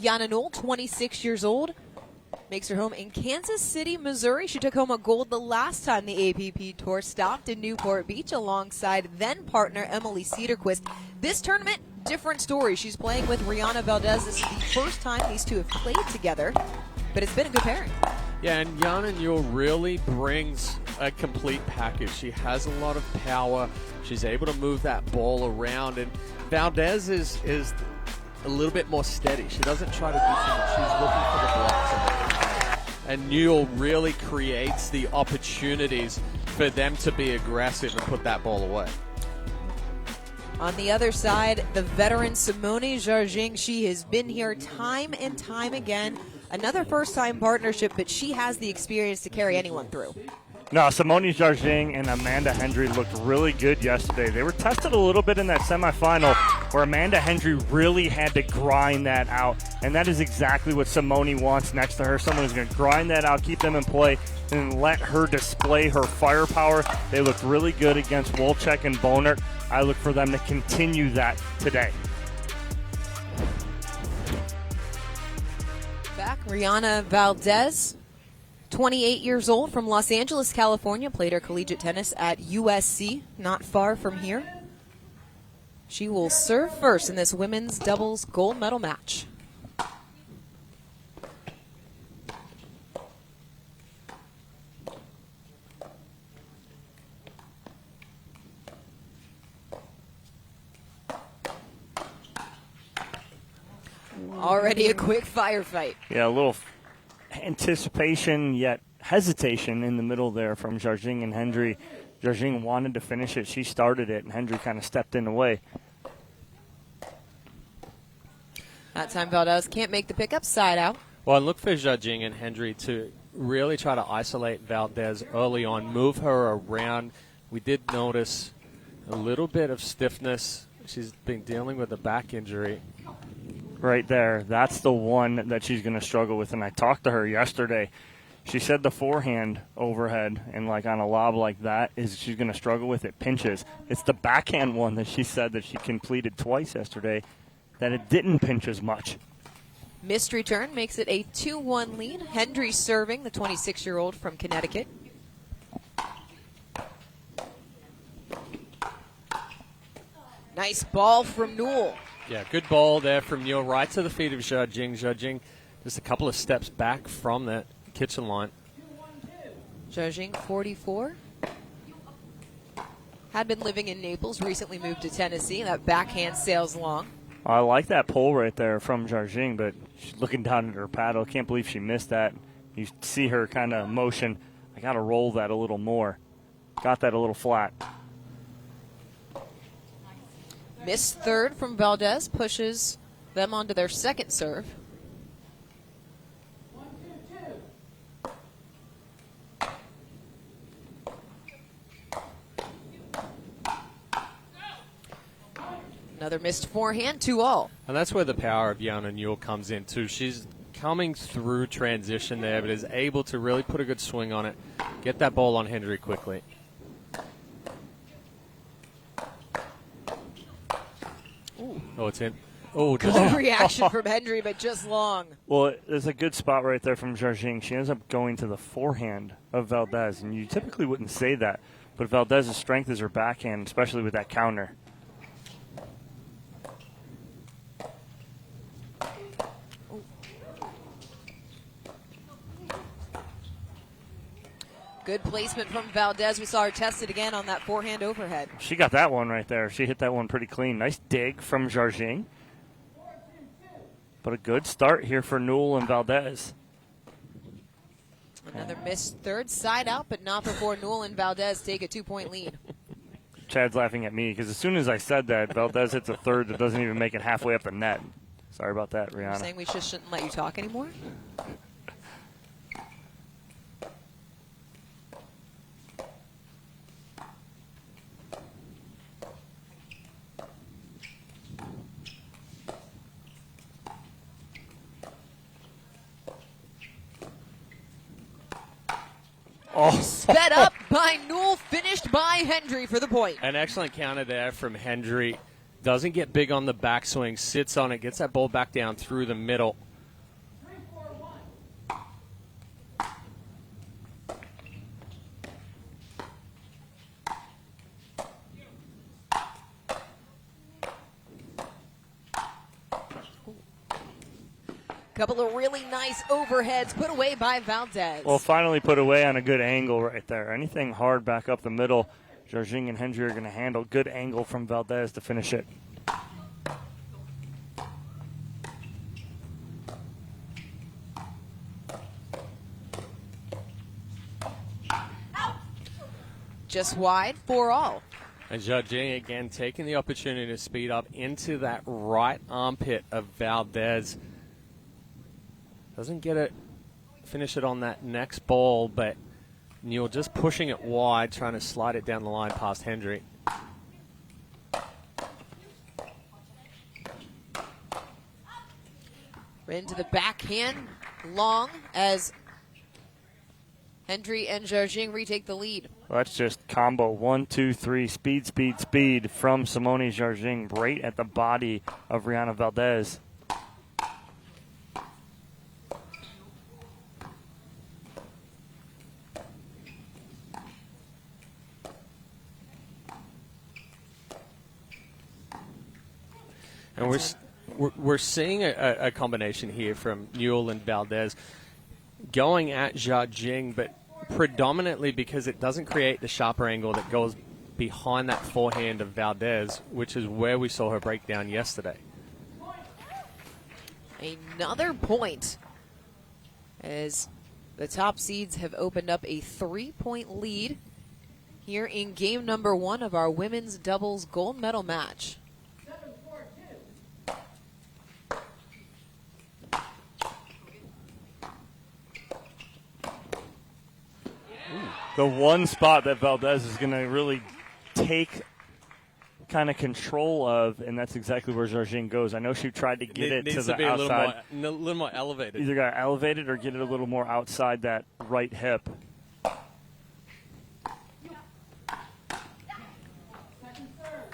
Yana Newell, 26 years old, makes her home in Kansas City, Missouri. She took home a gold the last time the APP Tour stopped in Newport Beach alongside then-partner Emily Cederquist. This tournament, different story. She's playing with Rihanna Valdes. This is the first time these two have played together, but it's been a good pairing. Yeah, and Yana Newell really brings a complete package. She has a lot of power. She's able to move that ball around, and Valdes is a little bit more steady. She doesn't try to do too much. She's looking for the blocks. And Newell really creates the opportunities for them to be aggressive and put that ball away. On the other side, the veteran Simone Jardim. She has been here time and time again. Another first-time partnership, but she has the experience to carry anyone through. No, Simone Jardim and Amanda Hendry looked really good yesterday. They were tested a little bit in that semifinal where Amanda Hendry really had to grind that out, and that is exactly what Simone wants next to her. Someone who's going to grind that out, keep them in play, and let her display her firepower. They looked really good against Wolchek and Bonert. I look for them to continue that today. Back, Rihanna Valdes, 28 years old, from Los Angeles, California, played her collegiate tennis at USC, not far from here. She will serve first in this women's doubles gold medal match. Already a quick firefight. Yeah, a little anticipation yet hesitation in the middle there from Jardim and Hendry. Jardim wanted to finish it. She started it, and Hendry kind of stepped in the way. That time Valdes can't make the pickup, side out. Well, and look for Jardim and Hendry to really try to isolate Valdes early on, move her around. We did notice a little bit of stiffness. She's been dealing with a back injury. Right there, that's the one that she's going to struggle with. And I talked to her yesterday. She said the forehand overhead and like on a lob like that is she's going to struggle with. It pinches. It's the backhand one that she said that she completed twice yesterday that it didn't pinch as much. Missed return makes it a 2-1 lead. Hendry serving, the 26-year-old from Connecticut. Nice ball from Newell. Yeah, good ball there from Newell, right to the feet of Jardim. Jardim just a couple of steps back from that kitchen line. Jardim, 44. Had been living in Naples, recently moved to Tennessee. That backhand sails long. I like that pull right there from Jardim, but she's looking down at her paddle. Can't believe she missed that. You see her kind of motion. I got to roll that a little more. Got that a little flat. Missed third from Valdes pushes them onto their second serve. Another missed forehand, 2-all. And that's where the power of Yana Newell comes in, too. She's coming through transition there, but is able to really put a good swing on it, get that ball on Hendry quickly. Oh, it's in. Oh, good reaction from Hendry, but just long. Well, there's a good spot right there from Jardim. She ends up going to the forehand of Valdes, and you typically wouldn't say that, but Valdez's strength is her backhand, especially with that counter. Good placement from Valdes. We saw her test it again on that forehand overhead. She got that one right there. She hit that one pretty clean. Nice dig from Jardim. But a good start here for Newell and Valdes. Another missed third, side out, but not before Newell and Valdes take a 2-point lead. Chad's laughing at me because as soon as I said that, Valdes hits a third that doesn't even make it halfway up the net. Sorry about that, Rihanna. You're saying we just shouldn't let you talk anymore? Oh. Sped up by Newell, finished by Hendry for the point. An excellent counter there from Hendry. Doesn't get big on the backswing, sits on it, gets that ball back down through the middle. Couple of really nice overheads put away by Valdes. Well, finally put away on a good angle right there. Anything hard back up the middle, Jardim and Hendry are going to handle. Good angle from Valdes to finish it. Just wide, 4-all. And Jardim again taking the opportunity to speed up into that right armpit of Valdes. Doesn't get it, finish it on that next ball, but Newell just pushing it wide, trying to slide it down the line past Hendry. Into the backhand, long as Hendry and Jardim retake the lead. Well, that's just combo 1, 2, 3, speed, speed, speed from Simone Jardim right at the body of Rihanna Valdes. And we're seeing a combination here from Newell and Valdes going at Jardim, but predominantly because it doesn't create the sharper angle that goes behind that forehand of Valdes, which is where we saw her break down yesterday. Another point as the top seeds have opened up a 3-point lead here in game number 1 of our women's doubles gold medal match. The one spot that Valdes is going to really take kind of control of, and that's exactly where Jardim goes. I know she tried to get it to the outside. A little more elevated. Either got elevated or get it a little more outside that right hip.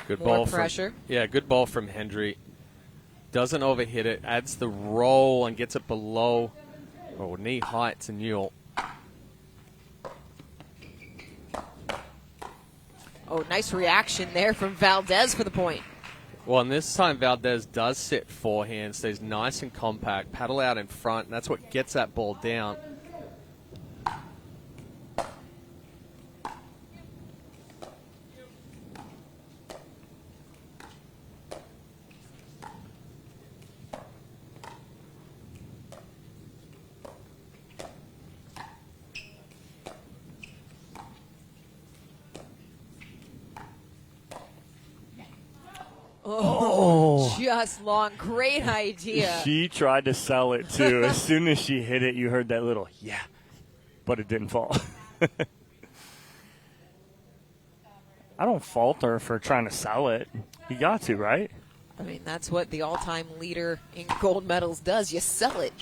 Good More ball pressure. Good ball from Hendry. Doesn't overhit it, adds the roll and gets it below knee height to Newell. Oh, nice reaction there from Valdes for the point. Well, and this time Valdes does sit forehand, stays nice and compact, paddle out in front, and that's what gets that ball down. Oh, just long. Great idea. She tried to sell it, too. As soon as she hit it, you heard that little, yeah, but it didn't fall. I don't fault her for trying to sell it. You got to, right? I mean, that's what the all-time leader in gold medals does. You sell it.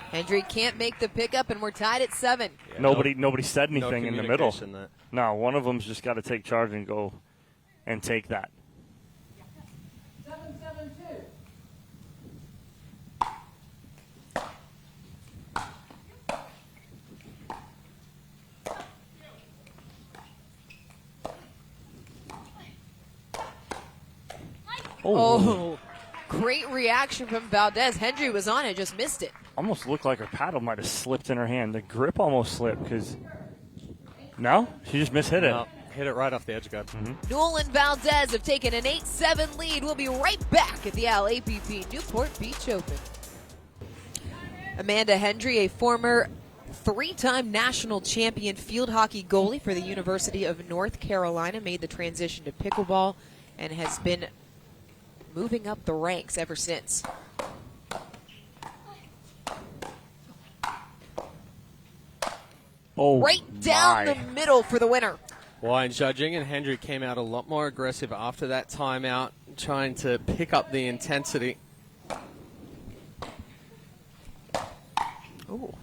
Hendry can't make the pickup, and we're tied at 7. Yeah, nobody said anything in the middle. No, one of them's just got to take charge and go and take that. 7-7-2. Oh, great reaction from Valdes. Hendry was on it, just missed it. Almost looked like her paddle might have slipped in her hand. The grip almost slipped because no, she just mishit it. No, hit it right off the edge guard. Newell and Valdes have taken an 8-7 lead. We'll be right back at the LAPP Newport Beach Open. Amanda Hendry, a former 3-time national champion field hockey goalie for the University of North Carolina, made the transition to pickleball and has been moving up the ranks ever since. Oh, right down the middle for the winner. Well, and Jardim and Hendry came out a lot more aggressive after that timeout, trying to pick up the intensity. Ooh.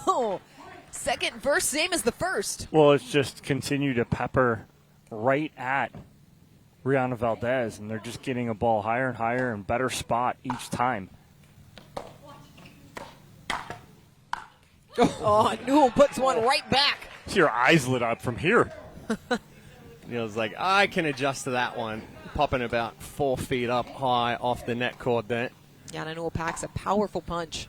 Oh, second verse, same as the first. Well, it's just continue to pepper right at Rihanna Valdes, and they're just getting a ball higher and higher and better spot each time. Oh, Newell puts one right back. See your eyes lit up from here. Neil's like, I can adjust to that one. Popping about 4 feet up high off the net cord there. Yeah, and Newell packs a powerful punch.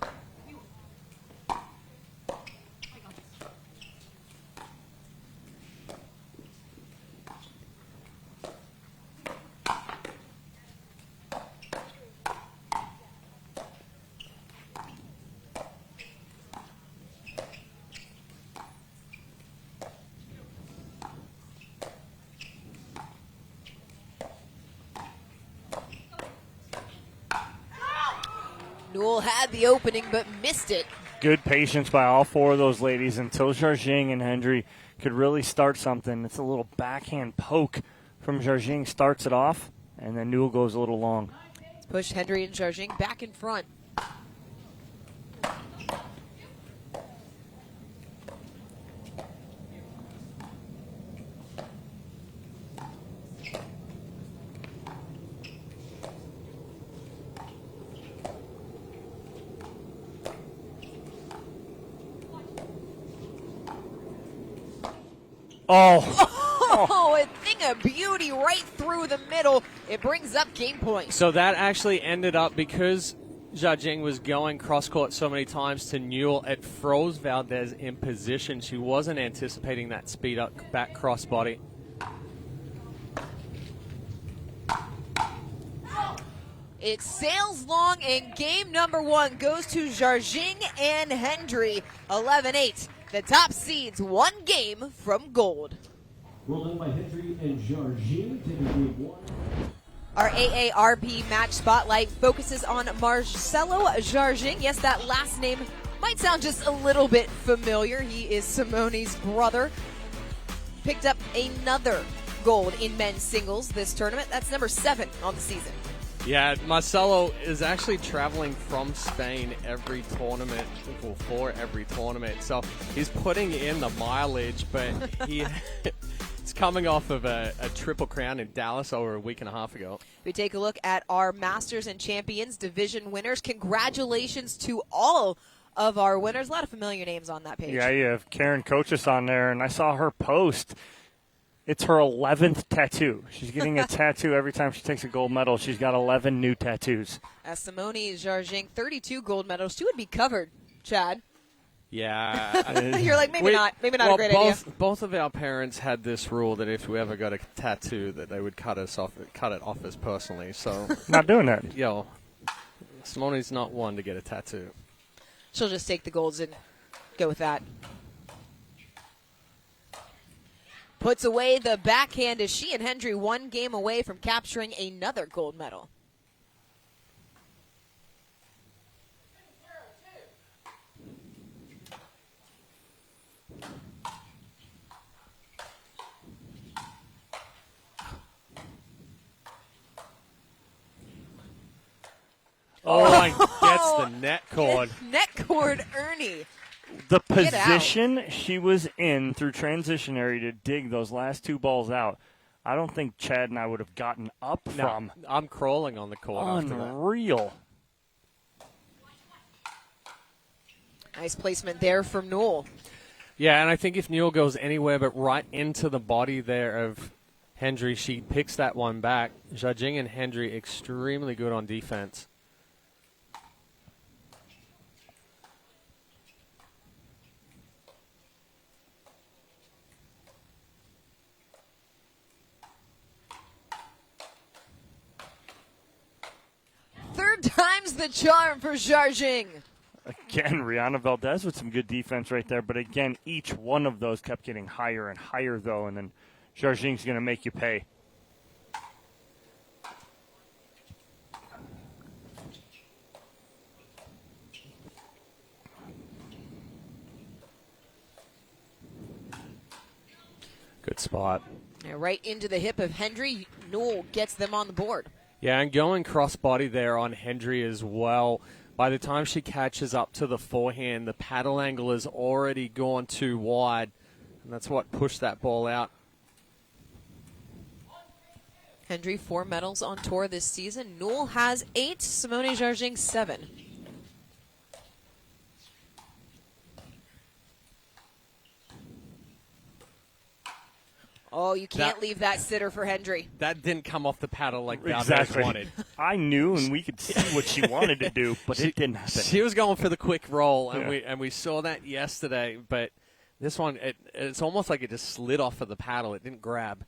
Newell had the opening but missed it. Good patience by all four of those ladies until Jardim and Hendry could really start something. It's a little backhand poke from Jardim, starts it off, and then Newell goes a little long. It's pushed Hendry and Jardim back in front. Oh, a thing of beauty right through the middle. It brings up game point. So that actually ended up, because Jardim was going cross-court so many times to Newell, it froze Valdes in position. She wasn't anticipating that speed up back crossbody. It sails long, and game number one goes to Jardim and Hendry. 11-8. The top seeds one game from gold. Rolled in by Hendry and Jardim, taking game one. Our AARP match spotlight focuses on Marcelo Jardim. Yes, that last name might sound just a little bit familiar. He is Simone's brother. Picked up another gold in men's singles this tournament. That's number 7 on the season. Yeah, Marcelo is actually traveling from Spain every tournament, well, for every tournament. So he's putting in the mileage, but he's coming off of a triple crown in Dallas over a week and a half ago. We take a look at our Masters and Champions division winners. Congratulations to all of our winners. A lot of familiar names on that page. Yeah, you have Karen Coaches on there, and I saw her post. It's her 11th tattoo. She's getting a tattoo every time she takes a gold medal. She's got 11 new tattoos. As Simone Jardim, 32 gold medals. She would be covered, Chad. Yeah. You're like, maybe not a great idea. Both of our parents had this rule that if we ever got a tattoo, that they would cut it off us personally. So not doing that. Yo, Simone's not one to get a tattoo. She'll just take the golds and go with that. Puts away the backhand as she and Hendry one game away from capturing another gold medal. Oh, and gets the net cord. Net cord Ernie. The position she was in through transition area to dig those last two balls out, I don't think Chad and I would have gotten up from. I'm crawling on the court after that. Unreal. Nice placement there from Newell. Yeah, and I think if Newell goes anywhere but right into the body there of Hendry, she picks that one back. Jardim and Hendry extremely good on defense. Third time's the charm for Jardim. Again, Rihanna Valdes with some good defense right there. But again, each one of those kept getting higher and higher, though. And then Jardim's going to make you pay. Good spot. Yeah, right into the hip of Hendry. Newell gets them on the board. Yeah, and going cross-body there on Hendry as well. By the time she catches up to the forehand, the paddle angle has already gone too wide, and that's what pushed that ball out. Hendry, 4 medals on tour this season. Newell has 8, Simone Jardim 7. Oh, you can't leave that sitter for Hendry. That didn't come off the paddle like Valdes Exactly. wanted. I knew, and we could see what she wanted to do, but it didn't happen. She was going for the quick roll, and Yeah. we saw that yesterday. But this one, it's almost like it just slid off of the paddle. It didn't grab.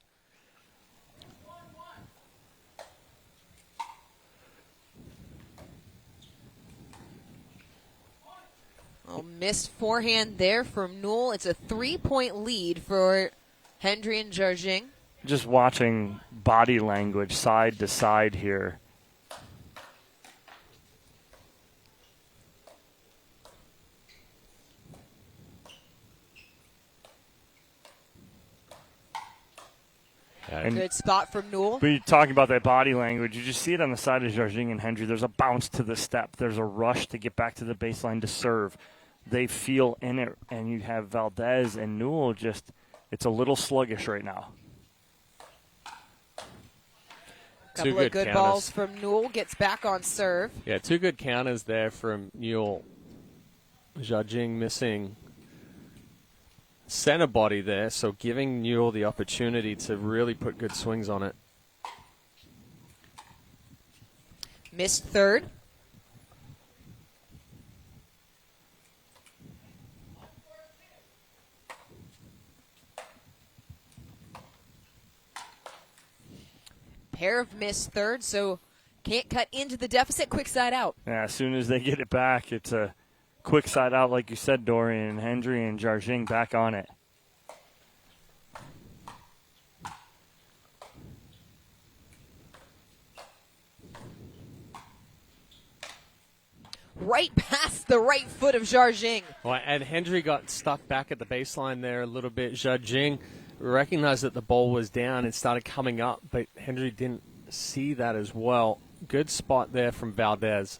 Oh, missed forehand there from Newell. It's a 3-point lead for Hendry and Jardim. Just watching body language side to side here. And Good spot from Newell. but you're talking about that body language. You just see it on the side of Jardim and Hendry. There's a bounce to the step. There's a rush to get back to the baseline to serve. They feel in it, and you have Valdes and Newell just, it's a little sluggish right now. Couple of good balls from Newell. Gets back on serve. Yeah, 2 good counters there from Newell. Jardim missing center body there, so giving Newell the opportunity to really put good swings on it. Missed third. Pair of missed thirds, so can't cut into the deficit. Quick side out. Yeah, as soon as they get it back, it's a quick side out, like you said, Dorian, and Hendry and Jardim back on it. Right past the right foot of Jardim. Well, and Hendry got stuck back at the baseline there a little bit. Jardim recognized that the ball was down and started coming up, but Hendry didn't see that as well. Good spot there from Valdes.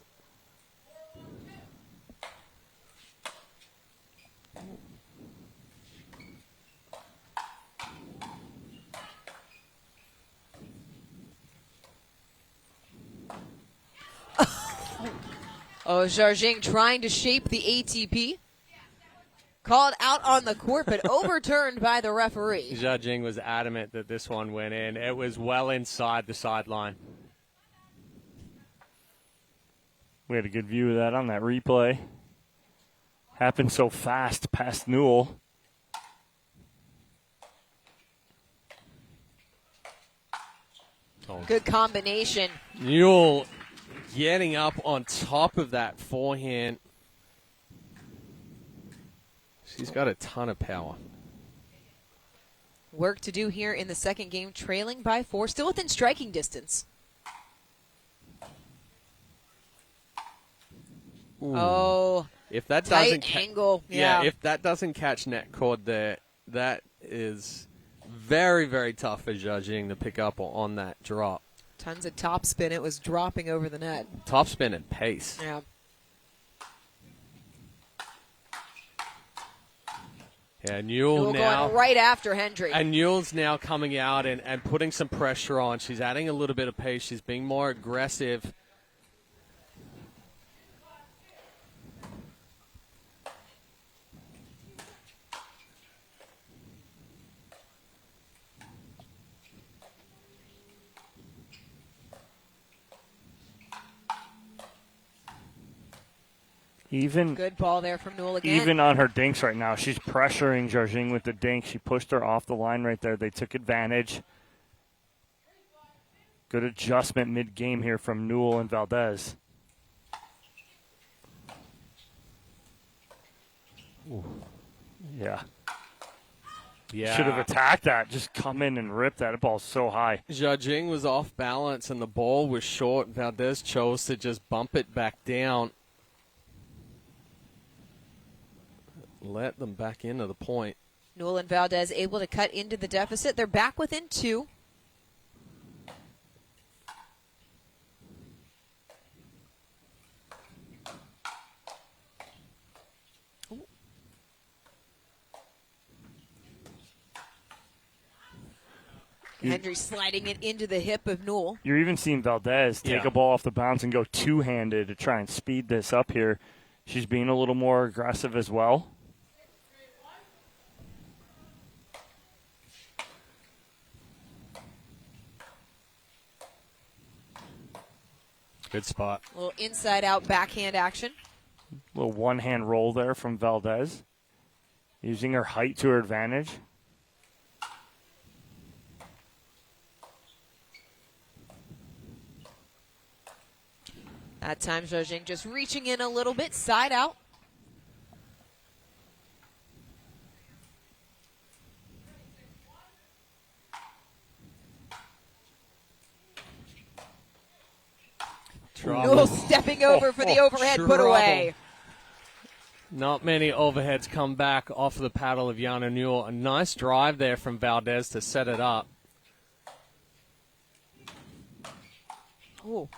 Oh, Jardim trying to shape the ATP. Called out on the court, but overturned by the referee. Jardim was adamant that this one went in. It was well inside the sideline. We had a good view of that on that replay. Happened so fast past Newell. Good combination. Newell getting up on top of that forehand. She's got a ton of power. Work to do here in the second game, trailing by 4, still within striking distance. Ooh. Oh, If that tight doesn't angle. yeah, Yeah. if that doesn't catch net cord there, that is very, very tough for Jardim to pick up on that drop. Tons of topspin. It was dropping over the net. Topspin and pace. Yeah. Yeah, Newell Newell now. going right after Hendry. And Newell's now coming out and putting some pressure on. She's adding a little bit of pace. She's being more aggressive. Good ball there from Newell again. Even on her dinks right now, she's pressuring Jardim with the dink. She pushed her off the line right there. They took advantage. Good adjustment mid-game here from Newell and Valdes. Ooh. Yeah. Yeah. Should have attacked that. Just come in and rip that. Ball's so high. Jardim was off balance and the ball was short. Valdes chose to just bump it back down. Let them back into the point. Newell and Valdes able to cut into the deficit. They're back within 2. Hendry sliding it into the hip of Newell. You're even seeing Valdes take a ball off the bounce and go two-handed to try and speed this up here. She's being a little more aggressive as well. Good spot. A little inside-out backhand action. Little one-hand roll there from Valdes, using her height to her advantage. At times, Jardim just reaching in a little bit, side out. Newell stepping over for the overhead put away. Not many overheads come back off the paddle of Yana Newell. A nice drive there from Valdes to set it up. Ooh.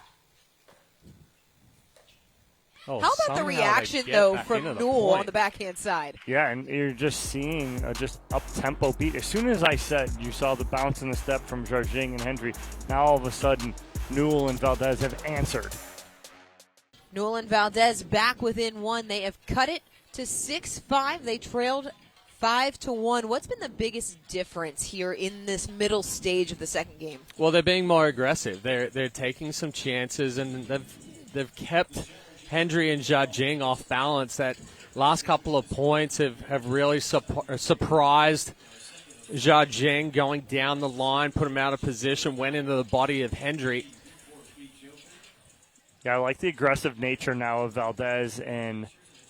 Oh, How about the reaction, though, from Newell on the backhand side? Yeah, and you're just seeing a just up-tempo beat. As soon as I said you saw the bounce and the step from Jardim and Hendry, now all of a sudden Newell and Valdes have answered. Newell and Valdes back within one. They have cut it to 6-5. They trailed 5-1. What's been the biggest difference here in this middle stage of the second game? Well, they're being more aggressive. They're taking some chances, and they've kept Hendry and Jardim off balance. That last couple of points have really surprised Jardim, going down the line, put him out of position, went into the body of Hendry. Yeah, I like the aggressive nature now of Valdes and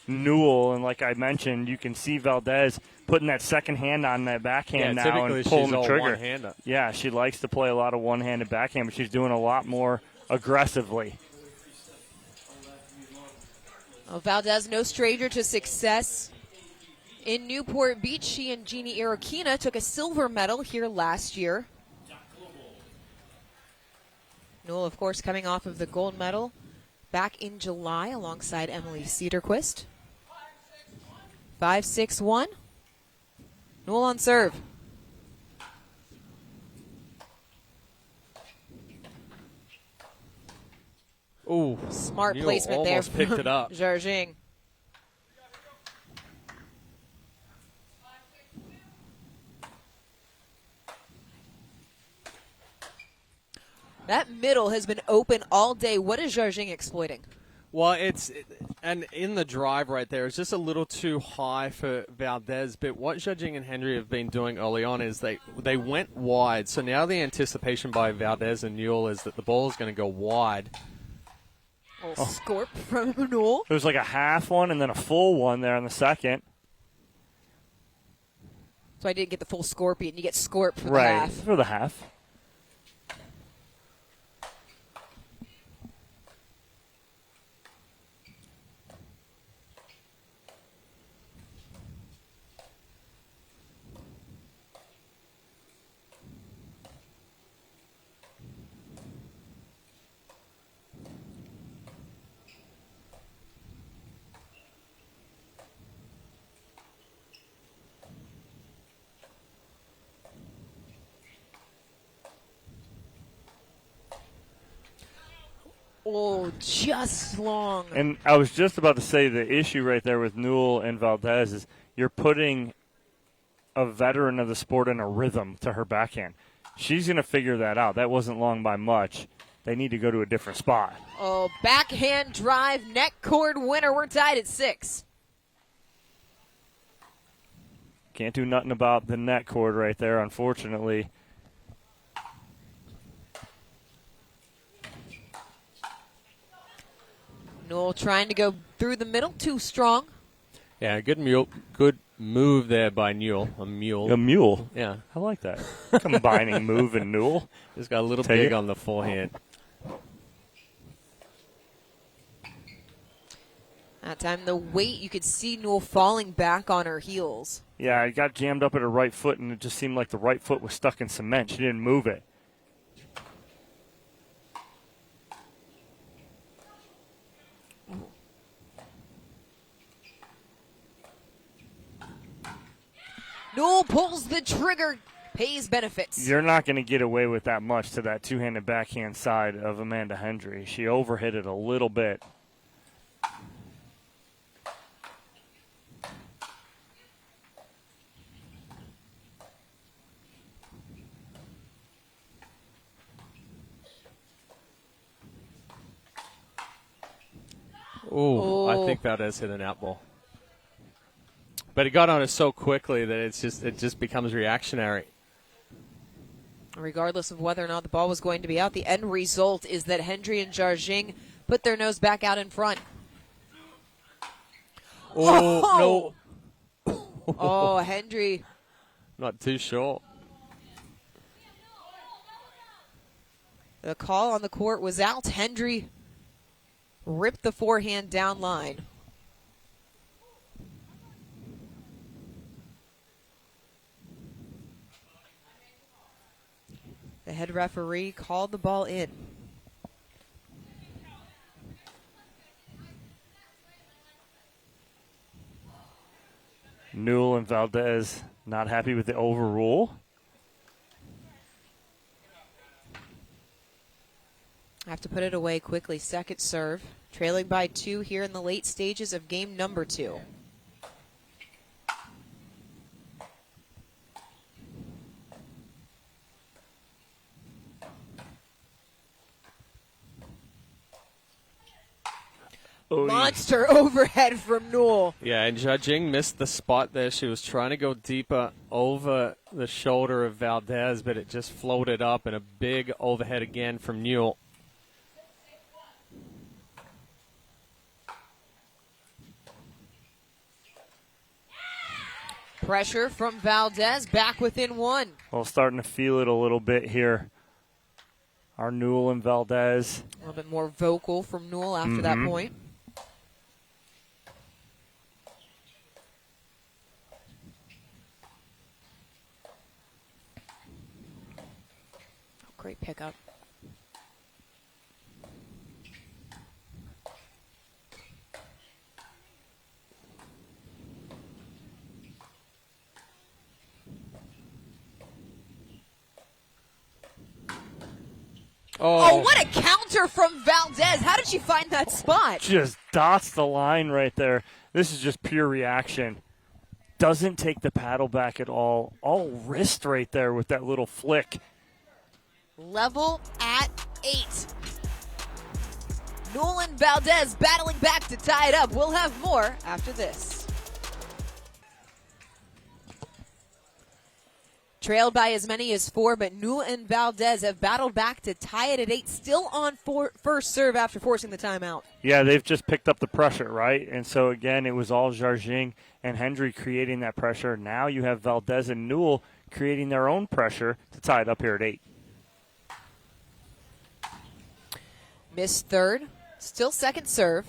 Newell, and like I mentioned, you can see Valdes putting that second hand on that backhand now and pulling the trigger. One-hander. Yeah, she likes to play a lot of one-handed backhand, but she's doing a lot more aggressively. Well, Valdes, no stranger to success. In Newport Beach, she and Jeannie Irakina took a silver medal here last year. Newell, of course, coming off of the gold medal back in July alongside Emily Cedarquist. 5-6-1. Newell on serve. Ooh, Smart Newell placement there. Almost picked it up. Jardim. That middle has been open all day. What is Jardim exploiting? Well, and in the drive right there, it's just a little too high for Valdes. But what Jardim and Hendry have been doing early on is they went wide. So now the anticipation by Valdes and Newell is that the ball is going to go wide. Scorp from Newell. It was like a half one and then a full one there in the second. So I didn't get the full scorpion. You get scorp for the Right, half. for the half. Oh, just long. And I was just about to say the issue right there with Newell and Valdes is you're putting a veteran of the sport in a rhythm to her backhand. She's going to figure that out. That wasn't long by much. They need to go to a different spot. Oh, backhand drive, net cord winner. We're tied at 6. Can't do nothing about the net cord right there, unfortunately. Newell trying to go through the middle, too strong. Yeah, good move there by Newell. A mule. Yeah. I like that. Combining move and Newell. Just got a little big on the forehand. That time, the weight, you could see Newell falling back on her heels. Yeah, it got jammed up at her right foot, and it just seemed like the right foot was stuck in cement. She didn't move it. Newell pulls the trigger, pays benefits. You're not going to get away with that much to that two-handed backhand side of Amanda Hendry. She overhit it a little bit. Ooh, I think Valdes hit an out ball. But it got on it so quickly that it just becomes reactionary. Regardless of whether or not the ball was going to be out, the end result is that Hendry and Jardim put their nose back out in front. Oh, no. Oh, Hendry. Not too sure. The call on the court was out. Hendry ripped the forehand down line. The head referee called the ball in. Newell and Valdes not happy with the overrule. Have to put it away quickly. Second serve. Trailing by 2 here in the late stages of game number 2. Monster overhead from Newell. Yeah, and Jardim missed the spot there. She was trying to go deeper over the shoulder of Valdes, but it just floated up, and a big overhead again from Newell. Pressure from Valdes, back within 1. Well, starting to feel it a little bit here. Our Newell and Valdes. A little bit more vocal from Newell after that point. Great pickup. Oh, what a counter from Valdes. How did she find that spot? Just dots the line right there. This is just pure reaction. Doesn't take the paddle back at all. All wrist right there with that little flick. Level at 8. Newell and Valdes battling back to tie it up. We'll have more after this. Trailed by as many as 4, but Newell and Valdes have battled back to tie it at 8. Still on first serve after forcing the timeout. Yeah, they've just picked up the pressure, right? And so, again, it was all Jardim and Hendry creating that pressure. Now you have Valdes and Newell creating their own pressure to tie it up here at 8. Missed third. Still second serve.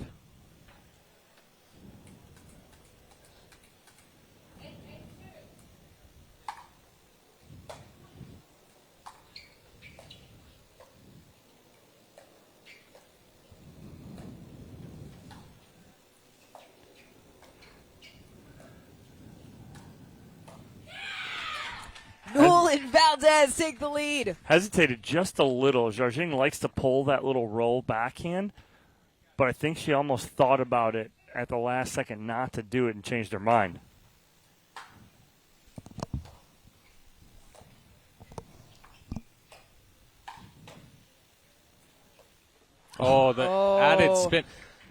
Newell and Valdes take the lead. Hesitated just a little. Jardim likes to pull that little roll backhand, but I think she almost thought about it at the last second not to do it and changed her mind. Oh, the added spin.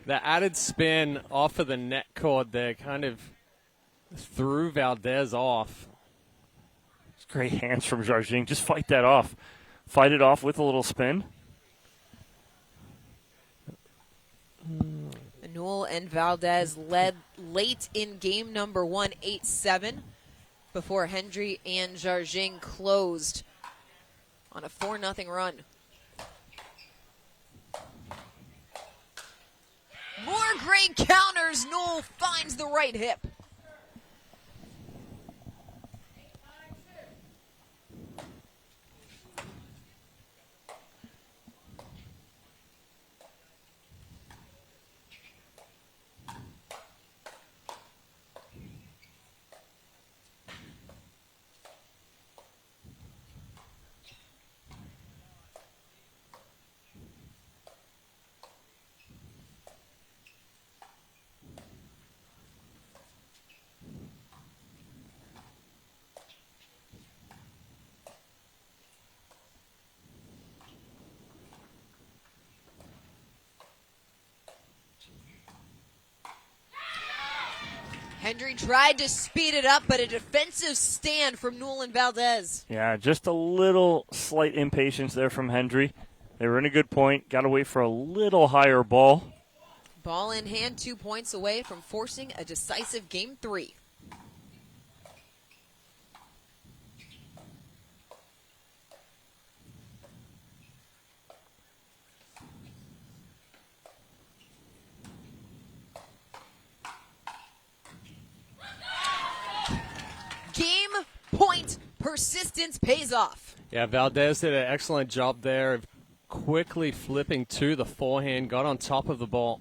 The added spin off of the net cord there kind of threw Valdes off. Great hands from Jardim. Just fight that off. Fight it off with a little spin. Newell and Valdes led late in game number 1, 8-7, before Hendry and Jardim closed on a 4-0 run. More great counters. Newell finds the right hip. Hendry tried to speed it up, but a defensive stand from Newell and Valdes. Yeah, just a little slight impatience there from Hendry. They were in a good point. Got to wait for a little higher ball. Ball in hand, 2 points away from forcing a decisive game 3. Game point persistence pays off. Yeah, Valdes did an excellent job there of quickly flipping to the forehand, got on top of the ball.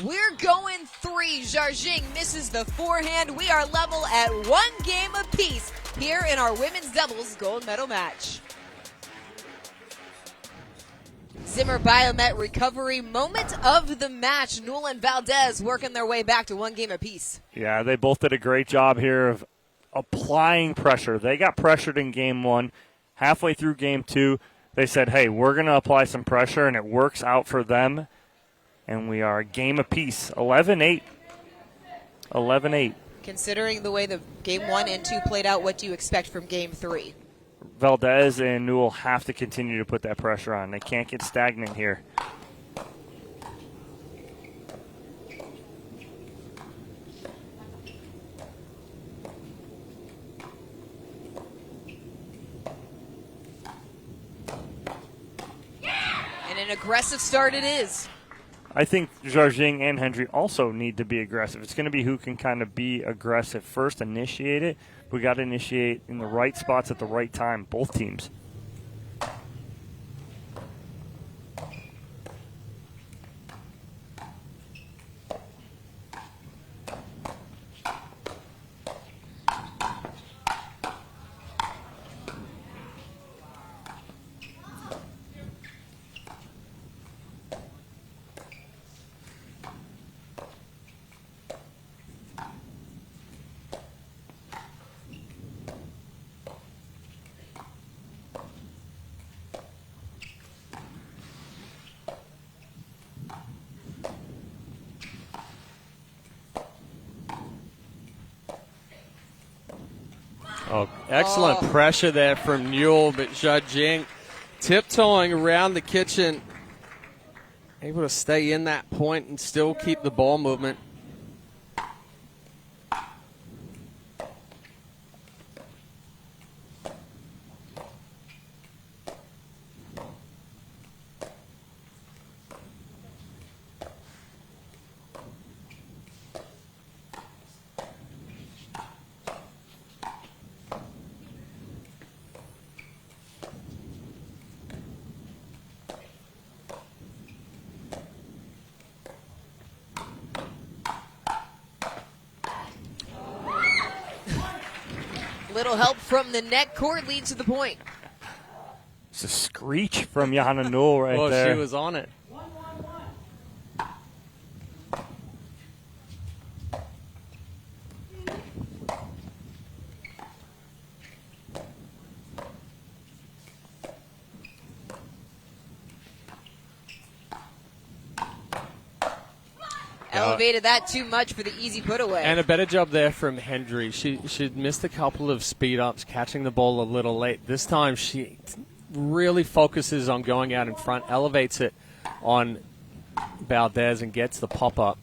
We're going 3. Jardim misses the forehand. We are level at 1 game apiece here in our women's doubles gold medal match. Zimmer Biomet recovery moment of the match. Newell and Valdes working their way back to 1 game apiece. Yeah, they both did a great job here of applying pressure. They got pressured in game 1. Halfway through game 2, they said, hey, we're going to apply some pressure, and it works out for them. And we are a game apiece, 11-8. 11-8. Considering the way the game 1 and 2 played out, what do you expect from game 3? Valdes and Newell have to continue to put that pressure on. They can't get stagnant here. And an aggressive start it is. I think Jardim and Hendry also need to be aggressive. It's going to be who can kind of be aggressive first, initiate it. We got to initiate in the right spots at the right time, both teams. Oh, excellent pressure there from Newell, but Jardim tiptoeing around the kitchen, able to stay in that point and still keep the ball movement. Little help from the net court leads to the point. It's a screech from Jana Newell right there. She was on it. Elevated that too much for the easy put away. And a better job there from Hendry. She'd missed a couple of speed ups, catching the ball a little late. This time she really focuses on going out in front, elevates it on Valdes and gets the pop up.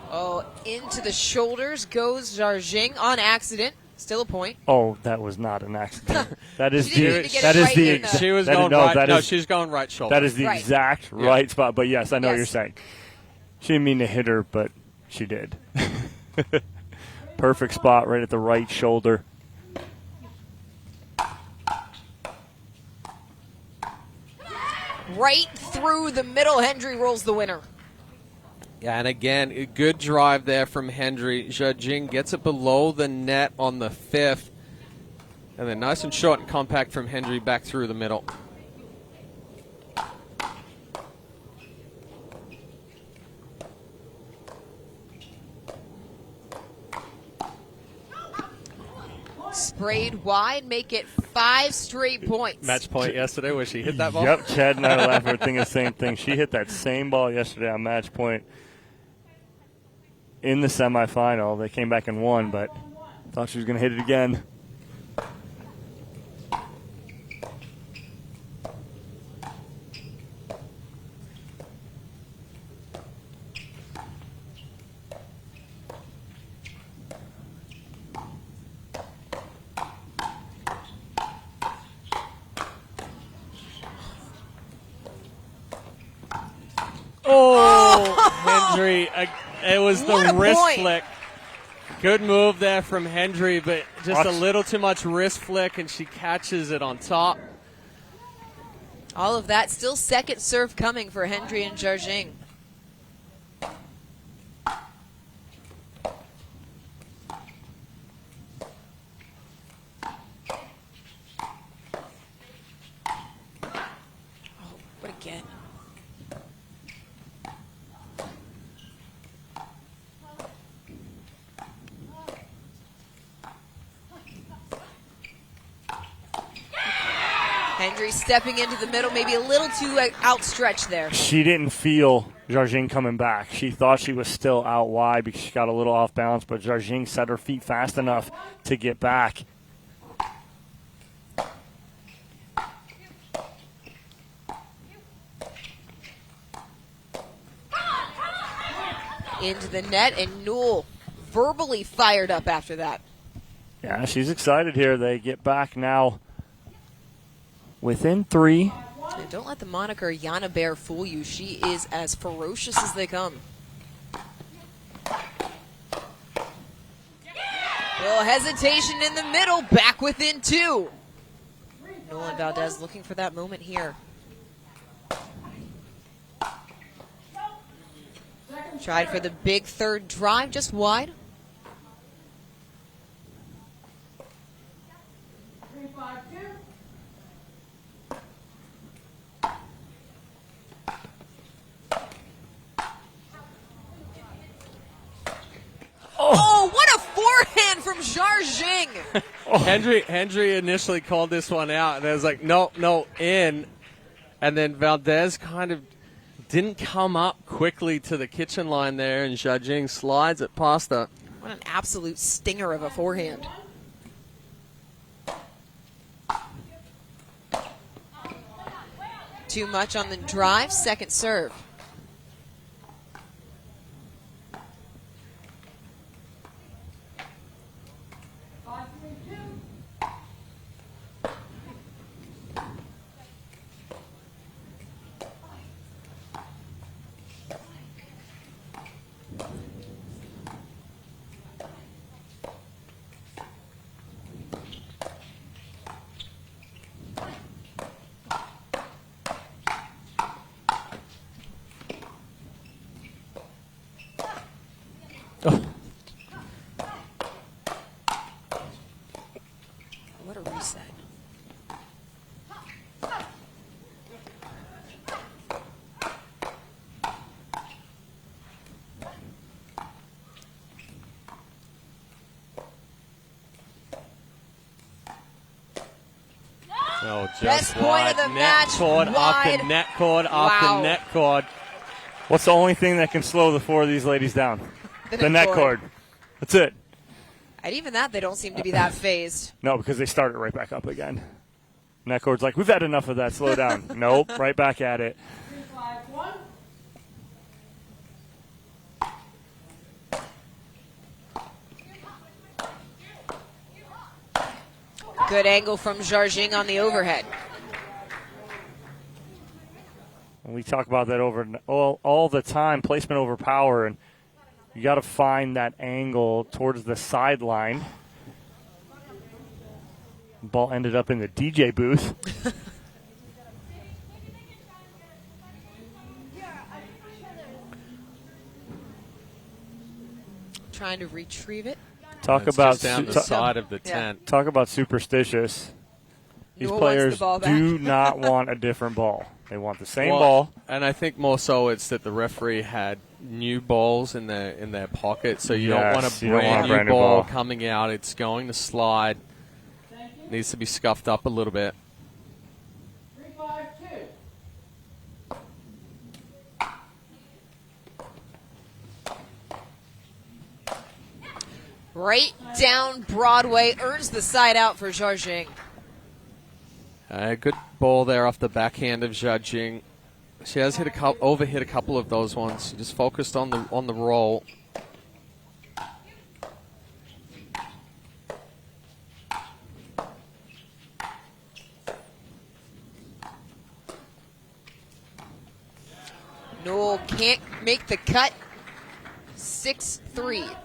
Oh, into the shoulders goes Jardim on accident. Still a point. Oh, that was not an accident. That is She didn't the even get that it is right the in the- exact. She was going right. No, she's going right shoulder. That is the Right. exact Yeah. right spot. But yes, I know what you're Yes. saying. She didn't mean to hit her, but she did. Perfect spot right at the right shoulder. Right through the middle. Hendry rolls the winner. Yeah, and again, a good drive there from Hendry. Jardim gets it below the net on the fifth. And then nice and short and compact from Hendry back through the middle. sprayed wide, make it 5 straight points. Match point yesterday where she hit that ball. Yep, Chad and I laughed. We're thinking the same thing. She hit that same ball yesterday on match point in the semifinal. They came back and won, but thought she was going to hit it again. Hendry, it was the wrist flick. Good move there from Hendry, but just a little too much wrist flick, and she catches it on top. All of that, still second serve coming for Hendry and Jardim. What a get. Hendry stepping into the middle, maybe a little too outstretched there. She didn't feel Jardim coming back. She thought she was still out wide because she got a little off balance, but Jardim set her feet fast enough to get back. Into the net, and Newell verbally fired up after that. Yeah, she's excited here. They get back now within 3. And don't let the moniker Yana Bear fool you. She is as ferocious as they come. Little hesitation in the middle, back within 2. Newell and Valdes looking for that moment here. Tried for the big third drive, just wide. Oh, what a forehand from Jardim! Hendry initially called this one out, and I was like, no, in. And then Valdes kind of didn't come up quickly to the kitchen line there, and Jardim slides it past her. What an absolute stinger of a forehand. Too much on the drive, second serve. What a reset. Oh, just Best point wide. of the Net match, cord wide. after net cord after net cord. What's the only thing that can slow the 4 of these ladies down? The net cord. That's it. And even that, they don't seem to be that phased. No, because they started right back up again. Net cord's like, we've had enough of that. Slow down. Nope, right back at it. Good angle from Jardim on the overhead. And we talk about that all the time, placement over power, and you got to find that angle towards the sideline. Ball ended up in the DJ booth. Trying to retrieve it. Talk It's about just down the side of the tent. Talk about superstitious. These Newell wants players the ball back. do not want a different ball. They want the same Well, ball. And I think more so it's that the referee had new balls in their pocket, so you don't want Yes, a you don't want a brand new brand new ball ball. coming out. It's going to slide. Needs to be scuffed up a little bit. 3-5-2. Right down Broadway, earns the side out for Jardim. Good ball there off the backhand of Jardim. She has overhit a couple of those ones. She just focused on the roll. Newell can't make the cut. 6-3.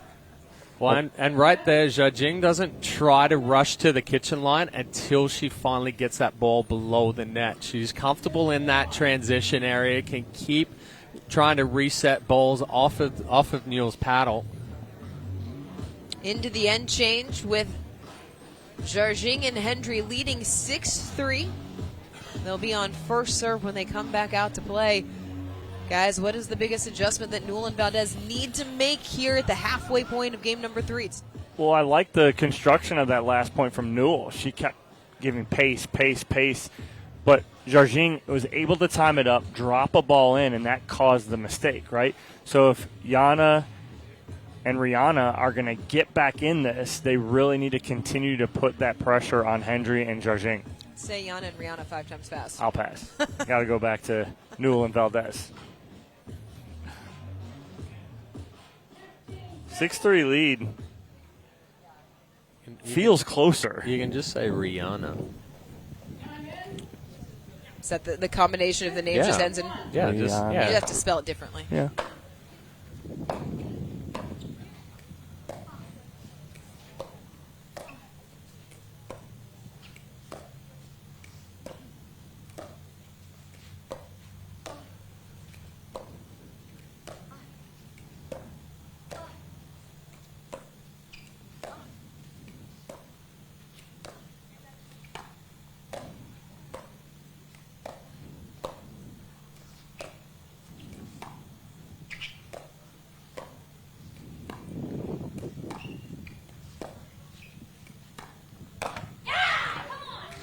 Well, and right there, Jardim doesn't try to rush to the kitchen line until she finally gets that ball below the net. She's comfortable in that transition area, can keep trying to reset balls off of Newell's paddle. Into the end change with Jardim and Hendry leading 6-3. They'll be on first serve when they come back out to play. Guys, what is the biggest adjustment that Newell and Valdes need to make here at the halfway point of game number 3? Well, I like the construction of that last point from Newell. She kept giving pace. But Jardim was able to time it up, drop a ball in, and that caused the mistake, right? So if Yana and Rihanna are going to get back in this, they really need to continue to put that pressure on Hendry and Jardim. Say Yana and Rihanna 5 times fast. I'll pass. Got to go back to Newell and Valdes. 6-3 lead. Feels closer. You can just say Rihanna. Is that the combination of the names just ends in? Yeah, Rihanna. You yeah. have to spell it differently. Yeah.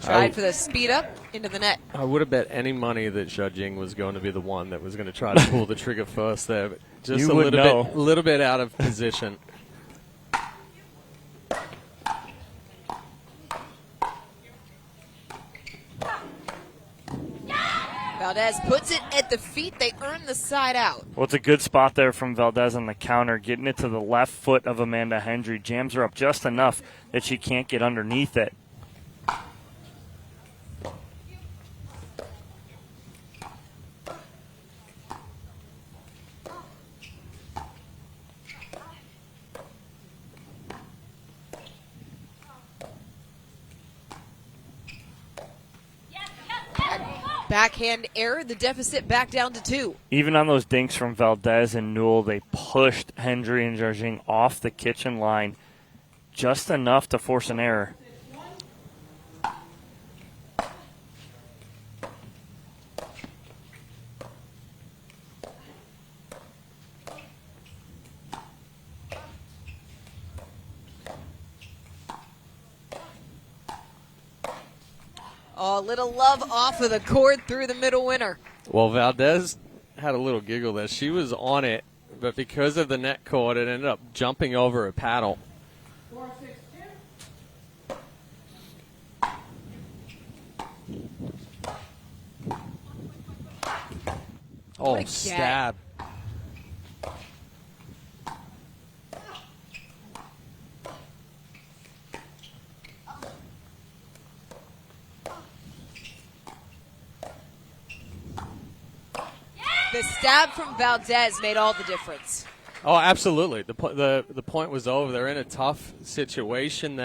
Tried for the speed up into the net. I would have bet any money that Jardim was going to be the one that was going to try to pull the trigger first there. But just You a would know. little bit out of position. Valdes puts it at the feet. They earn the side out. Well, it's a good spot there from Valdes on the counter, getting it to the left foot of Amanda Hendry. Jams her up just enough that she can't get underneath it. Backhand error, the deficit back down to 2. Even on those dinks from Valdes and Newell, they pushed Hendry and Jardim off the kitchen line just enough to force an error. Oh, little love off of the cord through the middle winner. Well, Valdes had a little giggle there. She was on it, but because of the net cord, it ended up jumping over her paddle. 4-6-2. Oh, What a stab. The stab from Valdes made all the difference. Oh, absolutely. The point was over. They're in a tough situation.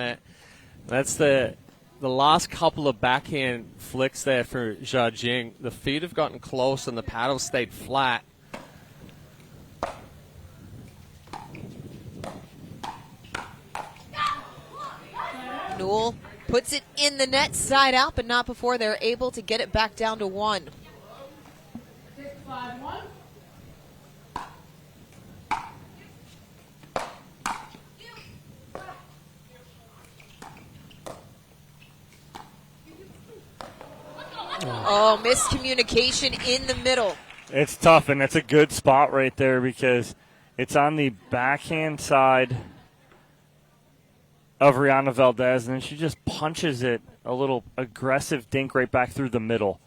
That's the last couple of backhand flicks there for Jardim. The feet have gotten close and the paddle stayed flat. Newell puts it in the net side out, but not before they're able to get it back down to 1. 6-5-1. Oh, miscommunication in the middle. It's tough, and it's a good spot right there because it's on the backhand side of Rihanna Valdes, and then she just punches it a little aggressive dink right back through the middle.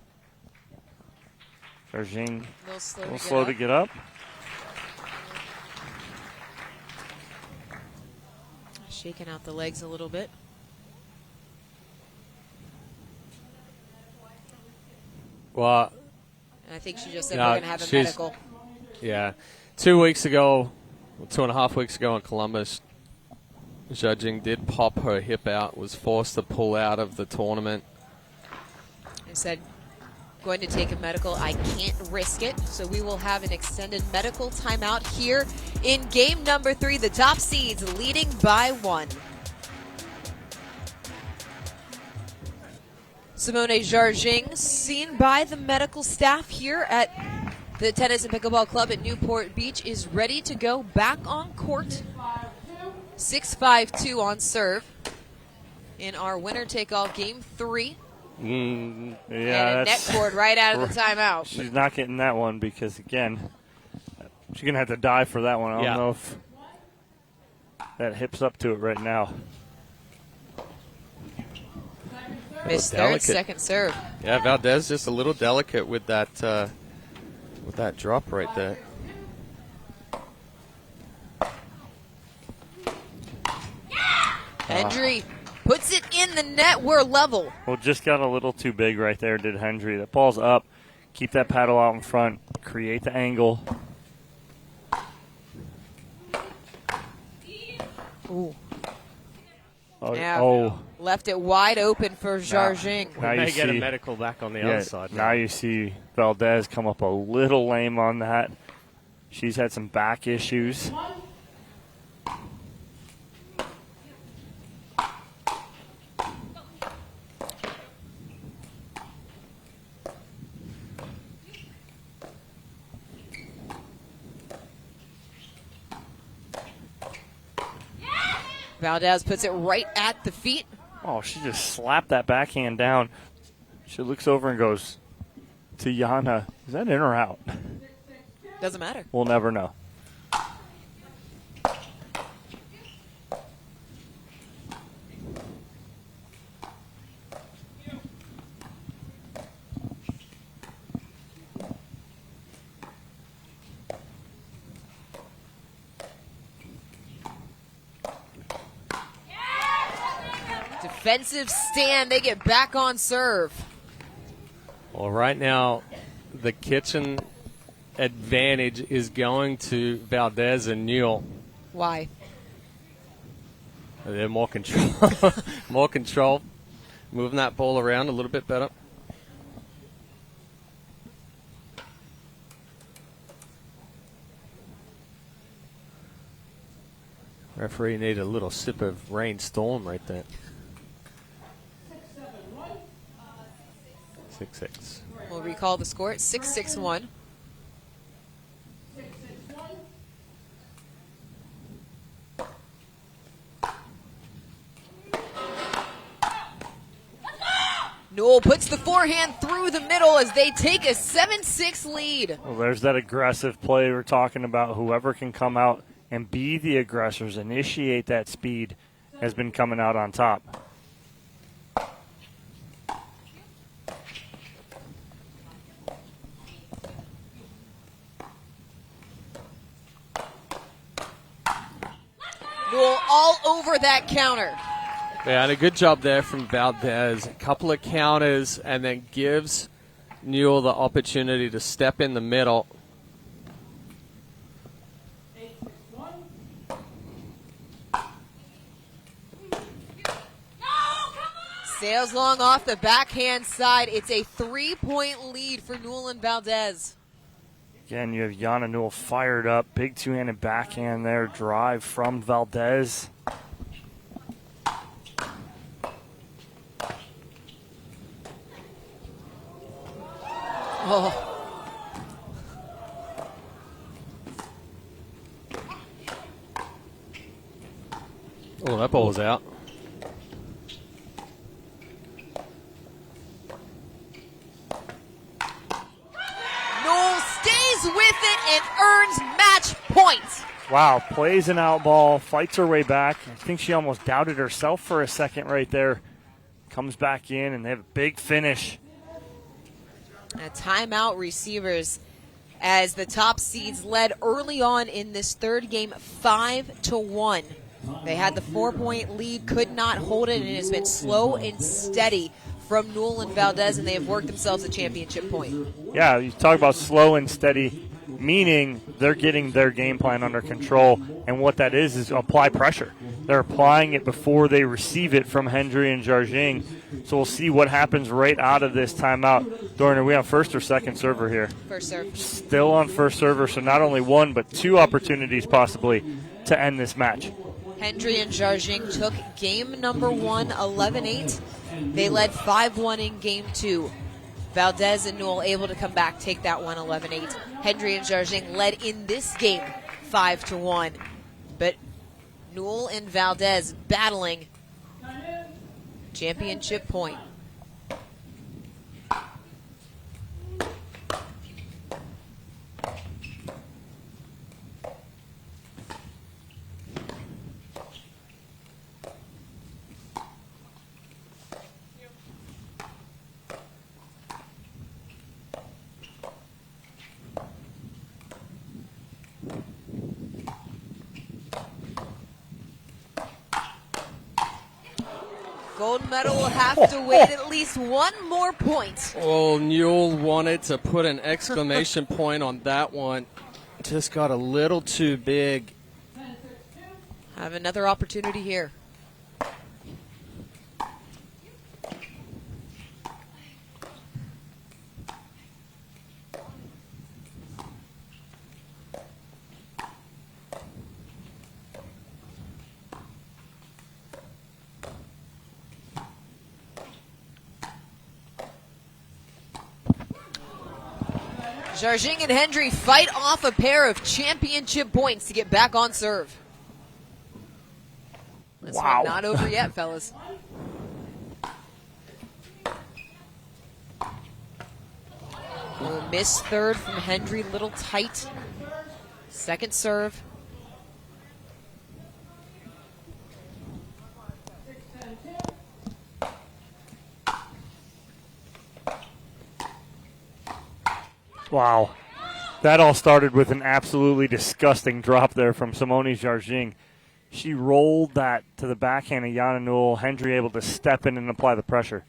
Jardim A little slow to get up. Shaking out the legs a little bit. Well, And I think she just said No, we're going to have a she's- medical. yeah. 2 weeks ago, 2.5 weeks ago in Columbus, Jardim did pop her hip out, was forced to pull out of the tournament. I said, going to take a medical. I can't risk it. So we will have an extended medical timeout here in game number 3. The top seeds leading by 1. Simone Jardim, seen by the medical staff here at the Tennis and Pickleball Club at Newport Beach, is ready to go back on court. 6-5-2 on serve in our winner-take-all game 3. Yeah, And a net that's, cord right out of the timeout. she's not getting that one because, again, she's going to have to dive for that one. I don't know if that hip's up to it right now. Missed third, Delicate. second serve. Yeah, Valdes just a little delicate with that drop right there. Hendry puts it in the net. We're level. Well, just got a little too big right there, did Hendry. That ball's up. Keep that paddle out in front. Create the angle. Ooh. Oh, Yeah. oh. Left it wide open for Jardim. Now you May get a see, medical back on the yeah, other side. now you see Valdes come up a little lame on that. She's had some back issues. Valdes puts it right at the feet. Oh, she just slapped that backhand down. She looks over and goes to Yana, is that in or out? Doesn't matter. We'll never know. Defensive stand. They get back on serve. Well, right now, the kitchen advantage is going to Valdes and Newell. Why? They're more control, more control, moving that ball around a little bit better. Referee need a little sip of rainstorm right there. 6-6. We'll recall the score. It's 6-6-1. Newell puts the forehand through the middle as they take a 7-6 lead. Well, there's that aggressive play we're talking about. Whoever can come out and be the aggressors, initiate that speed, has been coming out on top. Newell all over that counter. Yeah, and a good job there from Valdes. A couple of counters and then gives Newell the opportunity to step in the middle. Sails long off the backhand side. It's a 3-point lead for Newell and Valdes. Again, you have Yana Newell fired up. Big two-handed backhand there. Drive from Valdes. Oh. Oh, that ball was out. with it and earns match point. Wow, plays an out ball, fights her way back. I think she almost doubted herself for a second right there. Comes back in, and they have a big finish. A timeout receivers as the top seeds led early on in this third game 5-1. They had the 4-point lead, could not hold it, and it has been slow and steady from Newell and Valdes, and they have worked themselves a championship point. Yeah, you talk about slow and steady, meaning they're getting their game plan under control, and what that is apply pressure. They're applying it before they receive it from Hendry and Jardim. So we'll see what happens right out of this timeout. Dorn, are we on first or second server here? First serve. Still on first server, so not only one but two opportunities possibly to end this match. Hendry and Jardim took game number 1, 11-8. They led 5-1 in game 2. Valdes and Newell able to come back, take that one 11-8. Hendry and Jardim led in this game 5-1. But Newell and Valdes battling championship point. Gold medal will have to wait at least one more point. Oh, Newell wanted to put an exclamation point on that one. Just got a little too big. Have another opportunity here. Jardim and Hendry fight off a pair of championship points to get back on serve. This Wow. one not over yet, fellas. Little miss third from Hendry, little tight. Second serve. Wow. That all started with an absolutely disgusting drop there from Simone Jardim. She rolled that to the backhand of Yana Newell. Hendry able to step in and apply the pressure.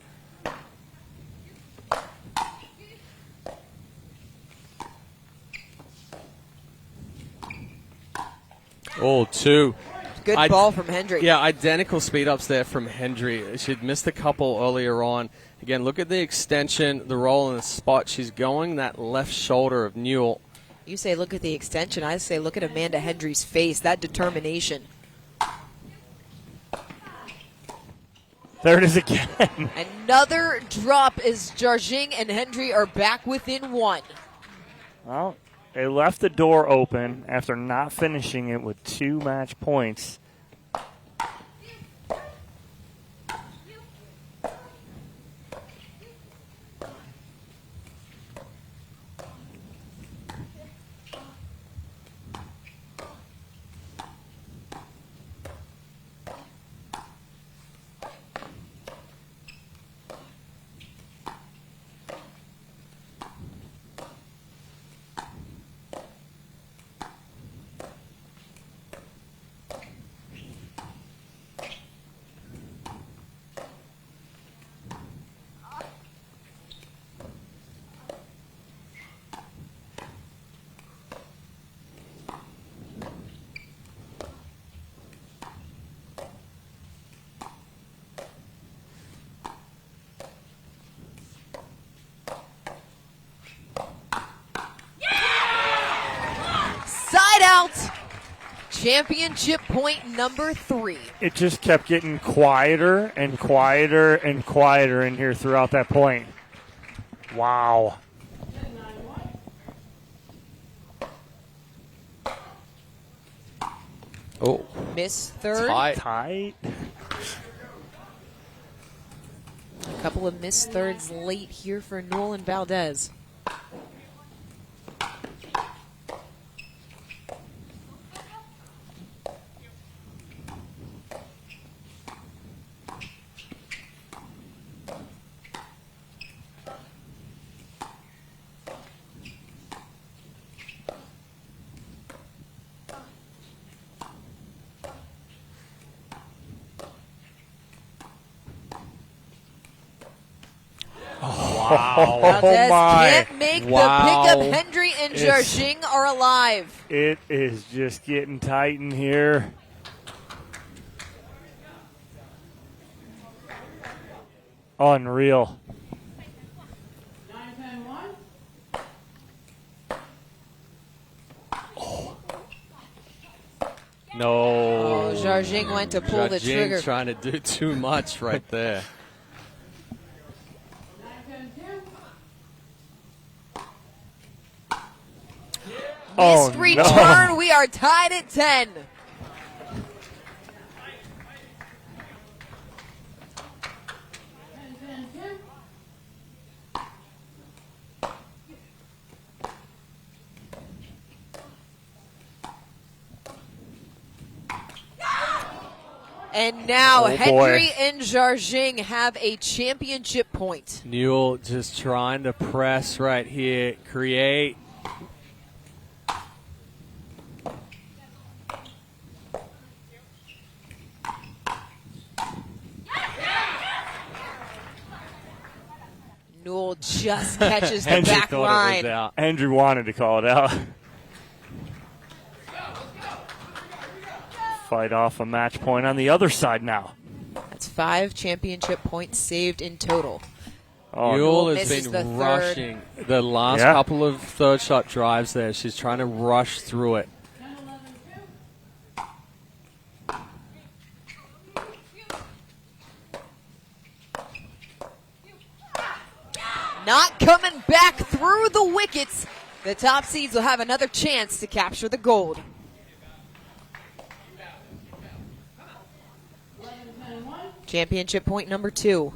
Oh, two. Good ball from Hendry. Yeah, identical speed ups there from Hendry. She'd missed a couple earlier on. Again, look at the extension, the roll, and the spot she's going, that left shoulder of Newell. You say look at the extension. I say look at Amanda Hendry's face, that determination. There it is again. Another drop as Jardim and Hendry are back within one. Well, they left the door open after not finishing it with 2 match points. Out. Championship point number 3. It just kept getting quieter and quieter and quieter in here throughout that point. Wow. Oh, Miss third. Tight. A couple of missed thirds late here for Newell and Valdes. Wow. Valdes my. can't make Wow. the pickup. Hendry and Jardim are alive. It is just getting tight in here. Unreal. No. Oh, Jardim went to pull the Jardim trigger. trying to do too much right there. Oh, Missed return. We are tied at 10. And now Oh, boy. Hendry and Jardim have a championship point. Newell just trying to press right here, create. Newell just catches the Hendry back Thought it line. was out. Andrew wanted to call it out. Fight off a match point on the other side now. That's 5 championship points saved in total. Oh, Newell has misses the been third. rushing the last Yeah. couple of third shot drives there. She's trying to rush through it. Not coming back through the wickets. The top seeds will have another chance to capture the gold. Championship point number 2.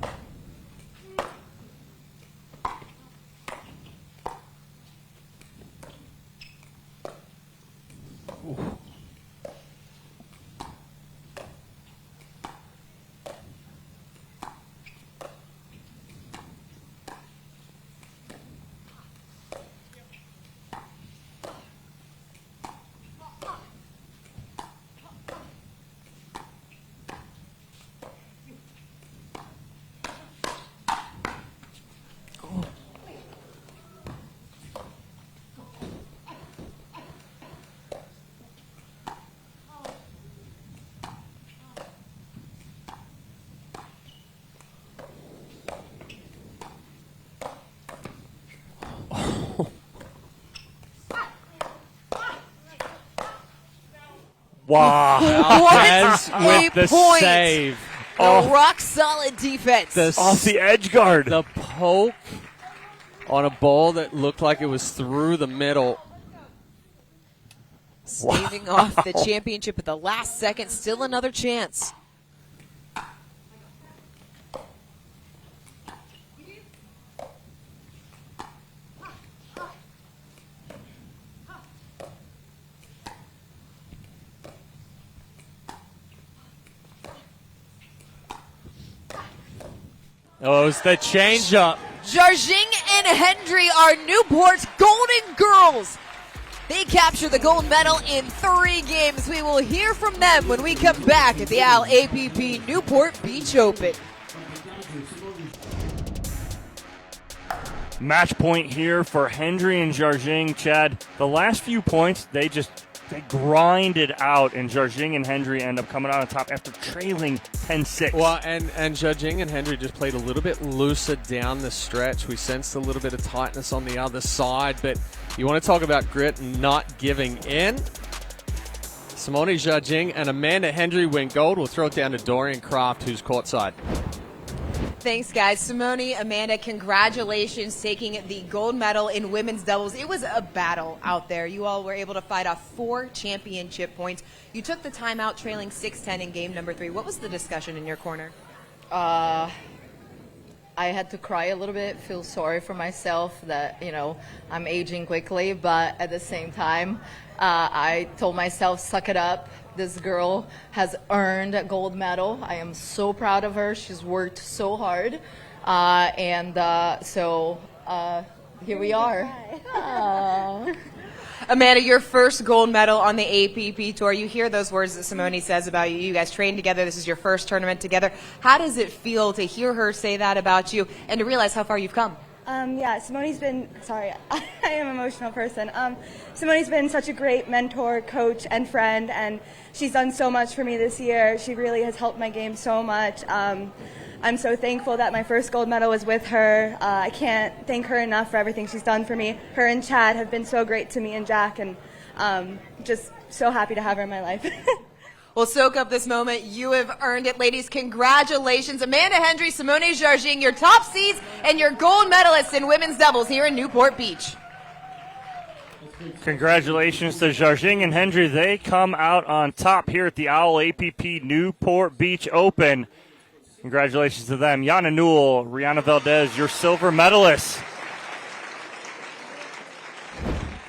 wow. Valdes What with a the point. save. The rock solid defense. The Off the edge guard. The poke on a ball that looked like it was through the middle. Staving off the championship at the last second. Still another chance. Oh, it's the changeup. Jardim and Hendry are Newport's Golden Girls. They capture the gold medal in 3 games. We will hear from them when we come back at the Al APP Newport Beach Open. Match point here for Hendry and Jardim. Chad, the last few points, they grinded out, and Jardim and Hendry end up coming out on top after trailing 10-6. Well, and Jardim and Hendry just played a little bit looser down the stretch. We sensed a little bit of tightness on the other side, but you want to talk about grit and not giving in. Simone Jardim and Amanda Hendry win gold. We'll throw it down to Dorian Kraft, who's courtside. Thanks, guys. Simone, Amanda, congratulations taking the gold medal in women's doubles. It was a battle out there. You all were able to fight off 4 championship points. You took the timeout trailing 6-10 in game number 3. What was the discussion in your corner? I had to cry a little bit, feel sorry for myself that, I'm aging quickly, but at the same time, I told myself, suck it up. This girl has earned a gold medal. I am so proud of her. She's worked so hard. So here we are. Amanda, your first gold medal on the APP Tour. You hear those words that Simone says about you. You guys trained together. This is your first tournament together. How does it feel to hear her say that about you and to realize how far you've come? Yeah, Simone's been, sorry, I am an emotional person. Simone's been such a great mentor, coach, and friend, and she's done so much for me this year. She really has helped my game so much. I'm so thankful that my first gold medal was with her. I can't thank her enough for everything she's done for me. Her and Chad have been so great to me and Jack, and just so happy to have her in my life. Well, soak up this moment. You have earned it, ladies. Congratulations. Amanda Hendry, Simone Jardim, your top seeds and your gold medalists in women's doubles here in Newport Beach. Congratulations to Jardim and Hendry. They come out on top here at the OWL APP Newport Beach Open. Congratulations to them. Yana Newell, Rihanna Valdes, your silver medalists.